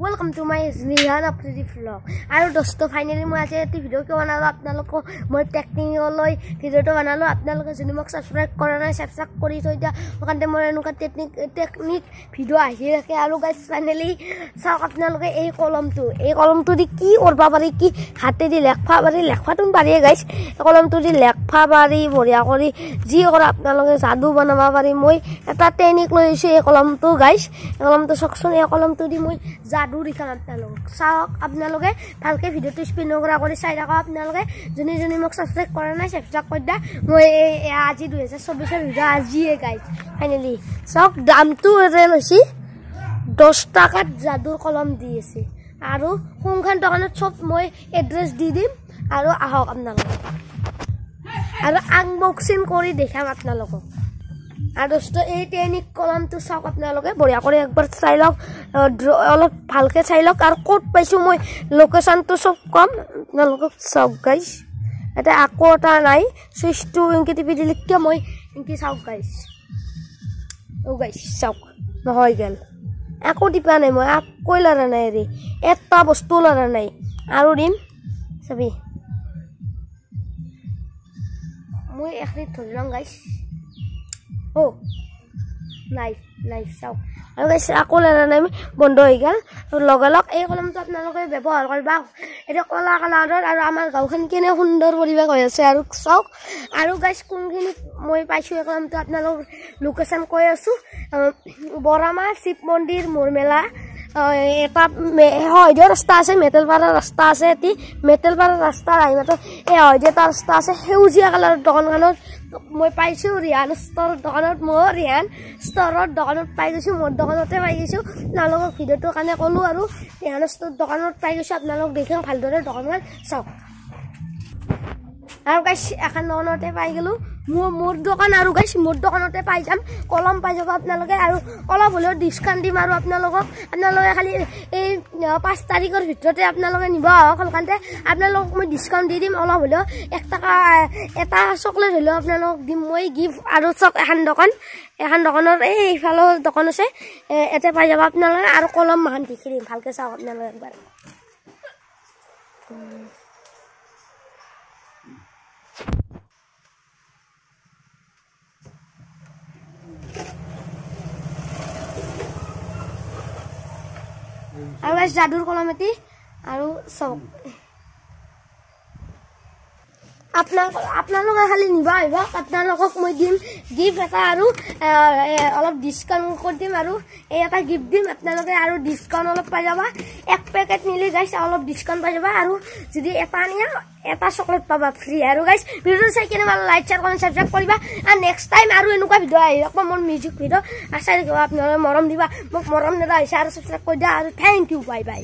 Welcome to my Nihan Apridi vlog. Aru dosto finally moi aje eti video ke banalo apnaloko moi technique loi video to banalo apnaloke joni mok subscribe kora nai subscribe kori thoi dia okante moi enuka technique video ahi rakhe aru guys finally saok apnaloke ei column to di ki korba pari ki hate di lekhwa tun pari guys column to di lekhwa pari boria kori ji kora apnaloke jadu banaba pari moi eta technique loi ise ei column to guys column to sokson ei column to di moi jadu দিখাম আপোনালোক চাওক আপোনালোকে ভালকে ভিডিওটো spin কৰা কৰি চাই ৰাখক আপোনালোকে জনি মোক সাবস্ক্ৰাইব কৰা নাই সাবস্ক্ৰাইব কৰি দা মই আজি 2024 এৰ ভিডিও আজিয়ে গাইস ফাইনালি চাওক দামটো এৰে লৈছি 10 টাকাত জাদুৰ কলম দিয়েছে আৰু কোনখান দোকানত সব মই এড্ৰেছ দি দিম আৰু আহক আপোনালোক আৰু আনবক্সিং কৰি দেখাম আপোনালোক আর দোস্ত এই টেকনিক কলম তো সব আপনালোকে বড়িয়া করে একবার চাইলক অলপ ভালকে চাইলক আর কোড পাইছো মই লোকেশন তো সব কম আপনালোক সব গাইস এটা আকোটা নাই সুইচ টু ইনকি টিপি দিলে কি মই ইনকি সব গাইস ও গাইস সব নহয় গেল আকো টিপা নাই মই আকই লারা নাই রে এটা বস্তু লারা নাই আৰু দিম সবি মই এখনি ধৰলাম গাইস Oh, nice, so. আৰু গাইস আকল নাই বন্ধ হৈ গল লগালক এই কলমটো আপোনালোকে ব্যৱহাৰ কৰিবা এটা কলা কালাৰৰ আৰু আমাৰ গাঁওখন কেনে সুন্দৰ পৰিবেশ হৈ আছে আৰু চাওক আৰু গাইস কোনখিনি মই পাইছো এই কলমটো আপোনালোক লোকেশন কৈ আছো বৰামা শিৱ মন্দিৰ মোৰমেলা এটা হয়দিয়া ৰাস্তা আছে মেটেলপাৰা ৰাস্তা আছে এটি মেটেলপাৰা ৰাস্তা আহিমাতো এই হয়দিয়া ৰাস্তা আছে সেউজীয়া কালাৰৰ দোকানখনত মই পাইছো ৰিয়ান ষ্টৰ দোকানত মই ৰিয়ান ষ্টৰৰ দোকানত পাই গৈছো মোৰ দোকানতে পাই গৈছো আপোনালোকক ভিডিওটো কাৰণে ক'লো আৰু ৰিয়ান ষ্টৰ দোকানত পাই গৈছো আপোনালোক দেখি ভালদৰে দোকানখন চাওক আৰু গাইস এখন দোকানতে পাই গলো মোৰ দোকান আৰু গাইস মোৰ দোকানতে পাই যাম কলম পাই যাব আপোনালোকে আৰু অলপ হলেও ডিসকাউন্ট দিম আৰু আপোনালোকে খালি এই 5 তাৰিখৰ ভিতৰতে আপোনালোকে নিব কলকানতে আপোনালোক মই ডিসকাউন্ট দি দিম অলপ হলেও 1 টাকা এটা চকলেট হলেও আপোনালোক দিম মই গিফট আৰু চক এখন দোকানৰ এই ফালৰ দোকান আছে এতে পাই যাব আপোনালোকে আৰু কলম মান দেখি দিম ভালকে চাওক আপোনালোকে একবাৰ আৰু গাইস জাদুৰ কলম এটি আৰু সব আপোনালোকে খালি নিবা আহিব আপোনালোকক মই দিম গিফট এটা আৰু অলপ ডিসকাউন্ট কৰি দিম আৰু এই এটা গিফট দিম আপোনালোকে আৰু ডিসকাউন্ট অলপ পাই যাবা এক পেকেট নিলে গাইস অলপ ডিসকাউন্ট পাই যাবা আৰু যদি এটা নিয়া এটা চকলেট পাবা ফ্ৰী আৰু গাইস ভিডিও চাই কিনে ভাল লাইক শেয়াৰ কৰি সাবস্ক্ৰাইব কৰিবা আৰু নেক্সট টাইম আৰু এনেকুৱা ভিডিও আহিব মোৰ মিউজিক ভিডিও আশা ৰাখিবা আপোনালোকে মৰম দিবা মোক মৰম দিবা আৰু সাবস্ক্ৰাইব কৰি দিয়া আৰু থ্যাংক ইউ বাই বাই